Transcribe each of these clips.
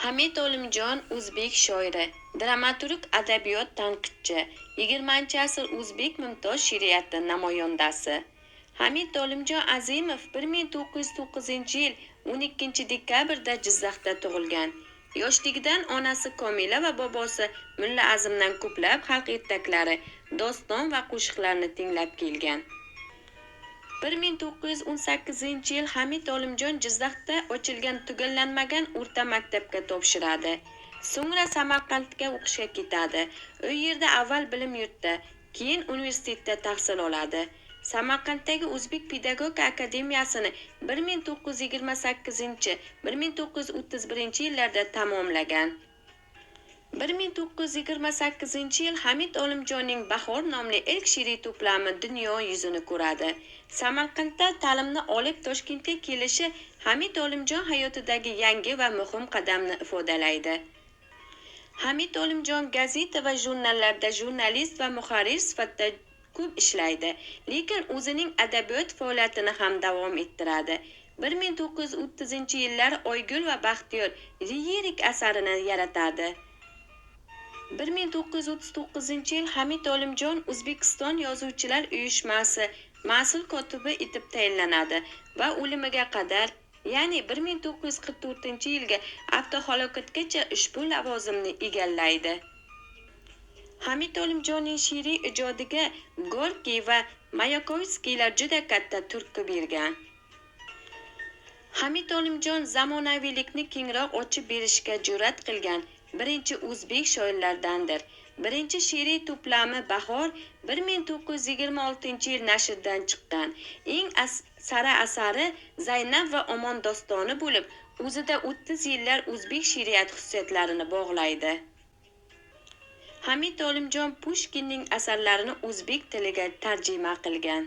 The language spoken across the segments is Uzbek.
Hamid Olimjon o'zbek shoiri, dramaturg, adabiyot tanqidchi, 20-asr o'zbek mumtoz she'riyati namoyandasi. Hamid Olimjon Azimov 1909-yil 12-dekabrda Jizzaxda tug'ilgan. Yoshligidan onasi Komila va bobosi Mulla Azimdan ko'plab xalq ertaklari, doston va qo'shiqlarni tinglab kelgan. 1918-yil Hamid Olimjon Jizzaxda ochilgan tugallanmagan o'rta maktabga topshiradi. So'ngra Samarqandga o'qishga ketadi. U yerda avval bilim yurtda, keyin universitetda tahsil oladi. Samarqanddagi O'zbek pedagogika akademiyasini 1928-1931-yillarda tamomlagan. 1928-yil Hamid Olimjonning Bahor nomli ilk she'riy to'plami dunyo yuzini ko'radi. Samarqandda ta'limni olib Toshkentga kelishi Hamid Olimjon hayotidagi yangi va muhim qadamni ifodalaydi. Hamid Olimjon gazeta va jurnallarda jurnalist va muharrir sifatida ko'p ishlaydi, lekin o'zining adabiyot faoliyatini ham davom ettiradi. 1930-yillar Oygul va Baxtiyor lirik asarini yaratadi. 1939-yil Hamid Olimjon O'zbekiston Yozuvchilar uyushmasi mas'ul kotibi etib tayinlanadi va o'limiga qadar, ya'ni 1944-yilga avtohalokatgacha ushbu lavozimni egallaydi. Hamid Olimjonning she'riy ijodiga Gorkiy va Mayakovskiylar juda katta turtki bergan. Hamid Olimjon zamonaviylikni kengroq ochib berishga jur'at qilgan birinchi o'zbek shoirlardandir. Birinchi she'riy to'plami Bahor 1926-yil nashrdan chiqqan. Eng sara asari Zaynab va Omon dostoni bo'lib, o'zida 30 yillar o'zbek she'riyati xususiyatlarini bog'laydi. Hamid Olimjon Pushkinning asarlarini o'zbek tiliga tarjima qilgan.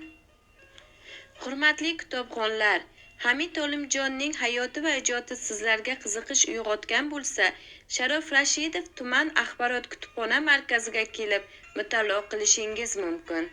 Hurmatli kitobxonlar, Hamid Olimjonning hayoti va ijodi sizlarga qiziqish uyg'otgan bo'lsa, Sharof Rashidov tuman axborot kutubxona markaziga kelib mutolaa qilishingiz mumkin.